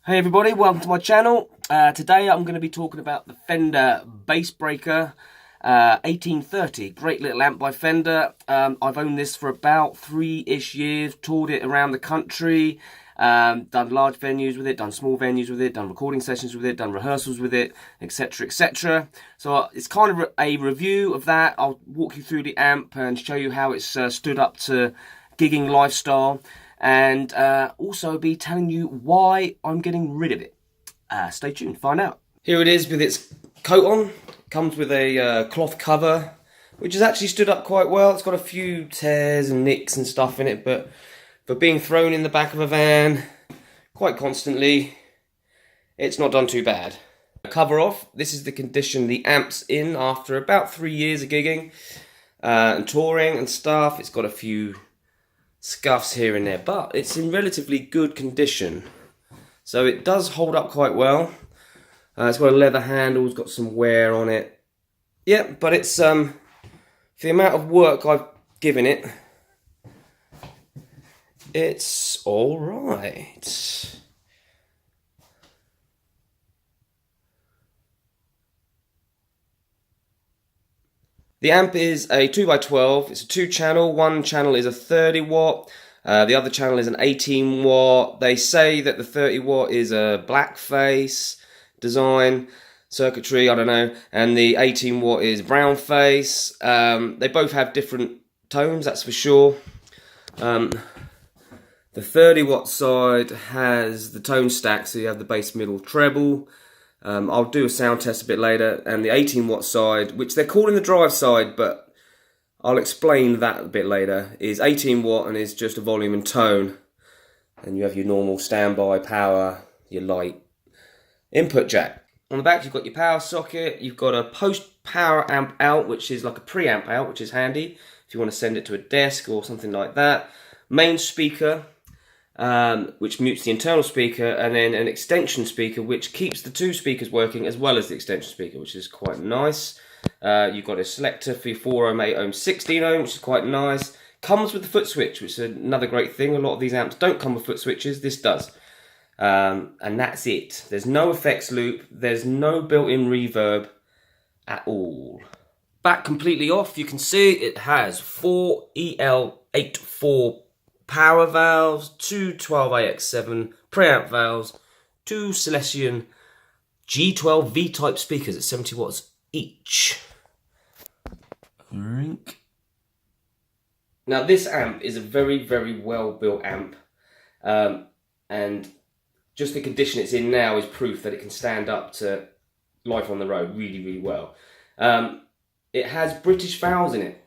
Hey everybody, welcome to my channel. Today I'm going to be talking about the Fender Bassbreaker 1830. Great little amp by Fender. I've owned this for about 3-ish years, toured it around the country, done large venues with it, done small venues with it, done recording sessions with it, done rehearsals with it, etc, etc. So it's kind of a review of that. I'll walk you through the amp and show you how it's stood up to gigging lifestyle. And also be telling you why I'm getting rid of it. Stay tuned, find out. Here it is with its coat on. Comes with a cloth cover, which has actually stood up quite well. It's got a few tears and nicks and stuff in it, but for being thrown in the back of a van quite constantly, it's not done too bad. Cover off, this is the condition the amp's in after about 3 years of gigging and touring and stuff. It's got a few scuffs here and there, but it's in relatively good condition, so it does hold up quite well. It's got a leather handle, it's got some wear on it, yeah, but it's for the amount of work I've given it, it's all right. The amp is a 2x12, it's a 2-channel, one channel is a 30 watt, the other channel is an 18 watt. They say that the 30 watt is a black face design, circuitry, I don't know, and the 18 watt is brown face. They both have different tones, that's for sure. The 30 watt side has the tone stack, so you have the bass, middle, treble. I'll do a sound test a bit later, and the 18 watt side, which they're calling the drive side, but I'll explain that a bit later, is 18 watt and is just a volume and tone. And you have your normal standby power, your light input jack. On the back you've got your power socket, you've got a post power amp out, which is like a preamp out, which is handy if you want to send it to a desk or something like that. Main speaker, which mutes the internal speaker, and then an extension speaker which keeps the two speakers working as well as the extension speaker, which is quite nice. You've got a selector for your 4 ohm, 8 ohm, 16 ohm, which is quite nice. Comes with the foot switch, which is another great thing. A lot of these amps don't come with foot switches, this does. And that's it. There's no effects loop, there's no built-in reverb at all. Back completely off, you can see it has 4 EL84 power valves, 2 12AX7 preamp valves, 2 Celestion G12 V-type speakers at 70 watts each. Now this amp is a very, very well built amp, and just the condition it's in now is proof that it can stand up to life on the road really, really well. It has British valves in it,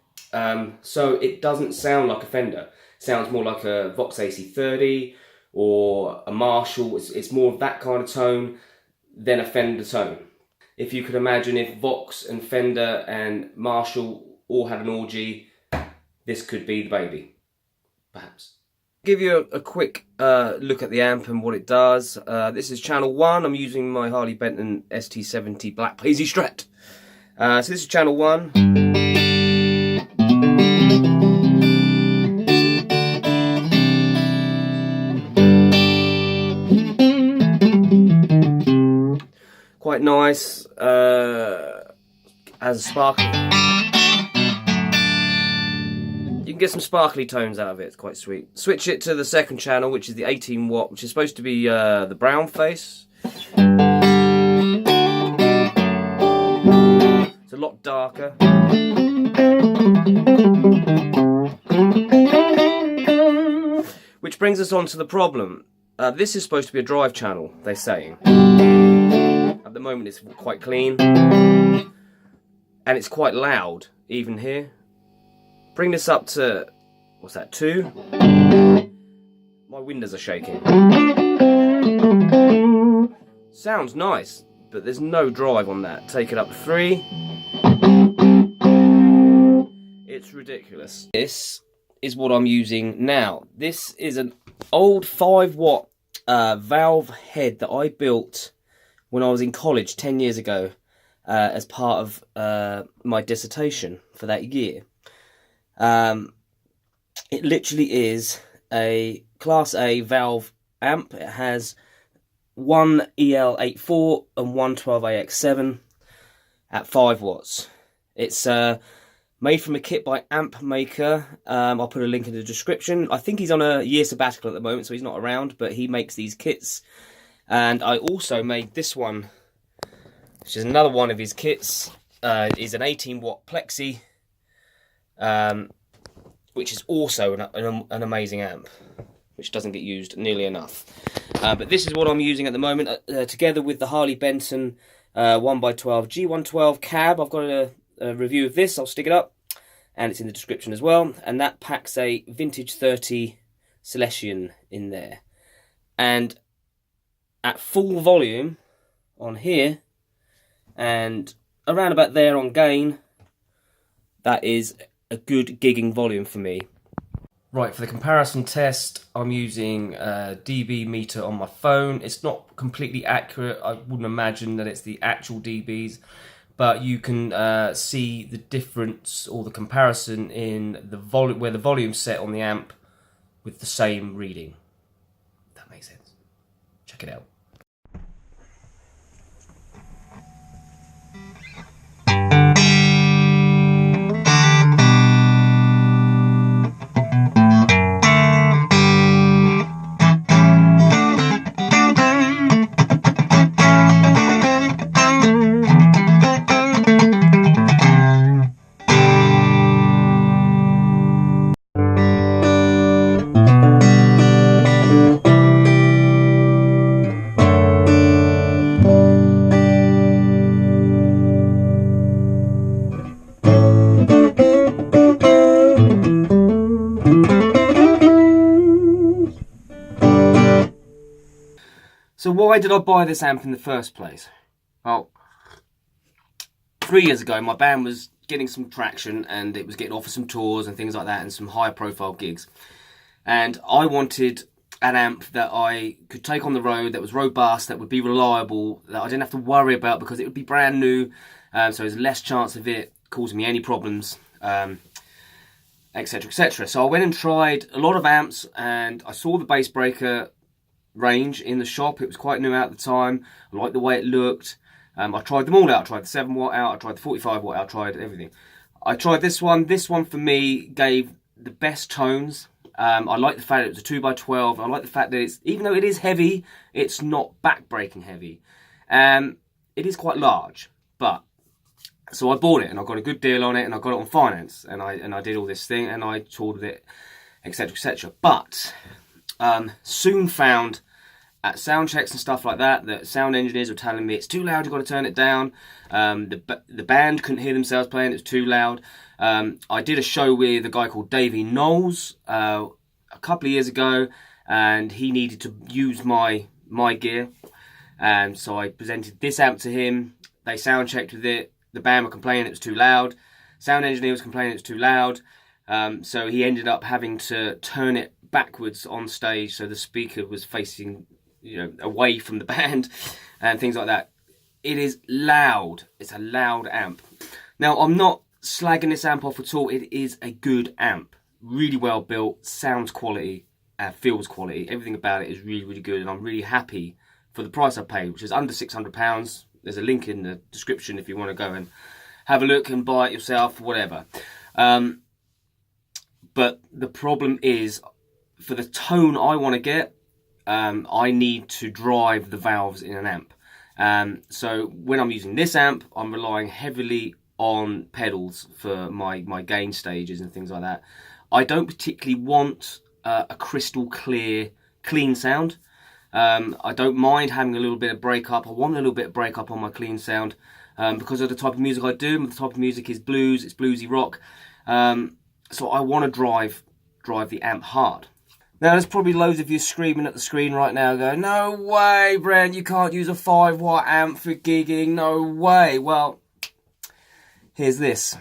so it doesn't sound like a Fender. Sounds more like a Vox AC30 or a Marshall. It's more of that kind of tone than a Fender tone. If you could imagine if Vox and Fender and Marshall all had an orgy, this could be the baby, perhaps. Give you a quick look at the amp and what it does. This is channel 1. I'm using my Harley Benton ST70 Black Paisley Strat. So this is channel 1. Quite nice, as a sparkle. You can get some sparkly tones out of it, it's quite sweet. Switch it to the second channel, which is the 18 watt, which is supposed to be the brown face. It's a lot darker. Which brings us on to the problem. This is supposed to be a drive channel, they're saying. At the moment it's quite clean, and it's quite loud, even here. Bring this up to, what's that, 2? My windows are shaking. Sounds nice, but there's no drive on that. Take it up to 3. It's ridiculous. This is what I'm using now. This is an old 5 watt valve head that I built when I was in college 10 years ago as part of my dissertation for that year. It literally is a Class A valve amp. It has one EL84 and one 12AX7 at 5 watts. It's made from a kit by Amp Maker. I'll put a link in the description. I think he's on a year sabbatical at the moment, so he's not around, but he makes these kits. And I also made this one, which is another one of his kits. Is an 18 watt Plexi, which is also an amazing amp, which doesn't get used nearly enough. But this is what I'm using at the moment, together with the Harley Benton 1x12 G12 Cab. I've got a review of this, I'll stick it up, and it's in the description as well. And that packs a Vintage 30 Celestion in there. And at full volume on here, and around about there on gain, that is a good gigging volume for me. Right, for the comparison test, I'm using a dB meter on my phone. It's not completely accurate. I wouldn't imagine that it's the actual dBs, but you can see the difference or the comparison in the volume, where the volume's set on the amp with the same reading. If that makes sense. Check it out. So why did I buy this amp in the first place? Well, 3 years ago my band was getting some traction and it was getting offered some tours and things like that and some higher profile gigs. And I wanted an amp that I could take on the road, that was robust, that would be reliable, that I didn't have to worry about because it would be brand new, so there's less chance of it causing me any problems, etc, etc. So I went and tried a lot of amps and I saw the Bassbreaker range in the shop. It was quite new at the time. I liked the way it looked. I tried them all out. I tried the 7 watt out, I tried the 45 watt out, I tried everything. I tried this one. This one for me gave the best tones. I like the fact it was a 2x12. I like the fact that it's, even though it is heavy, it's not back-breaking heavy. It is quite large, but so I bought it and I got a good deal on it and I got it on finance and I did all this thing and I toured with it, etc, etc. But soon found at sound checks and stuff like that, that sound engineers were telling me it's too loud, you've got to turn it down. The band couldn't hear themselves playing, it was too loud. I did a show with a guy called Davey Knowles a couple of years ago, and he needed to use my gear, and so I presented this amp to him. They sound checked with it. The band were complaining it was too loud. Sound engineer was complaining it was too loud. So he ended up having to turn it backwards on stage so the speaker was facing, away from the band and things like that. It is loud. It's a loud amp. Now, I'm not slagging this amp off at all. It is a good amp. Really well built, sounds quality, feels quality. Everything about it is really, really good, and I'm really happy for the price I paid, which is under £600. There's a link in the description if you want to go and have a look and buy it yourself, whatever. But the problem is, for the tone I want to get, I need to drive the valves in an amp. So when I'm using this amp, I'm relying heavily on pedals for my gain stages and things like that. I don't particularly want a crystal clear, clean sound. I don't mind having a little bit of breakup. I want a little bit of breakup on my clean sound because of the type of music I do. The type of music is blues, it's bluesy rock. So I want to drive the amp hard. Now, there's probably loads of you screaming at the screen right now going, no way, Brent, you can't use a 5 watt amp for gigging, no way. Well, here's this.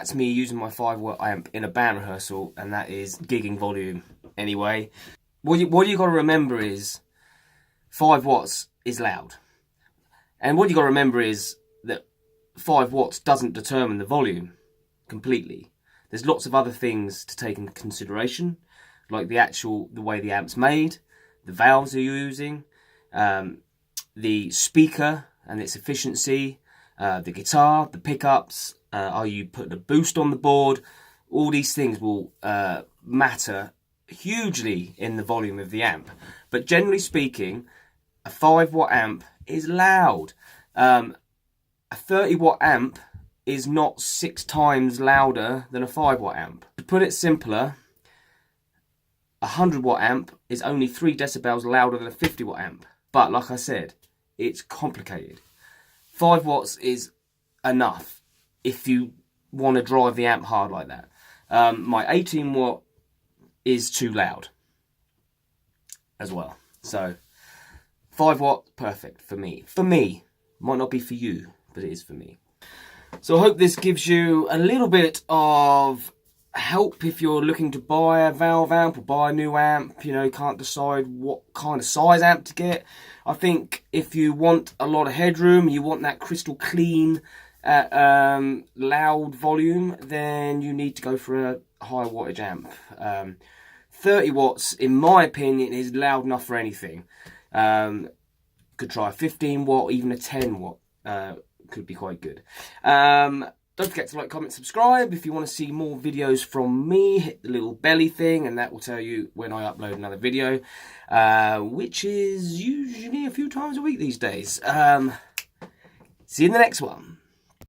that's me using my 5-watt amp in a band rehearsal, and that is gigging volume anyway. What you got to remember is 5 watts is loud. And what you got to remember is that 5 watts doesn't determine the volume completely. There's lots of other things to take into consideration, like the way the amp's made, the valves you're using, the speaker and its efficiency, the guitar, the pickups, are you putting a boost on the board? All these things will matter hugely in the volume of the amp. But generally speaking, a 5-watt amp is loud. A 30-watt amp is not 6 times louder than a 5-watt amp. To put it simpler, a 100-watt amp is only 3 decibels louder than a 50-watt amp. But like I said, it's complicated. 5 watts is enough if you want to drive the amp hard like that. My 18-watt is too loud as well. So 5 watt, perfect for me. For me. Might not be for you, but it is for me. So I hope this gives you a little bit of help if you're looking to buy a valve amp or buy a new amp, you know, can't decide what kind of size amp to get. I think if you want a lot of headroom, you want that crystal clean, loud volume, then you need to go for a high wattage amp. 30 watts, in my opinion, is loud enough for anything. Could try a 15 watt, even a 10 watt. Could be quite good. Don't forget to like, comment, subscribe. If you want to see more videos from me, hit the little belly thing, and that will tell you when I upload another video, which is usually a few times a week these days. See you in the next one.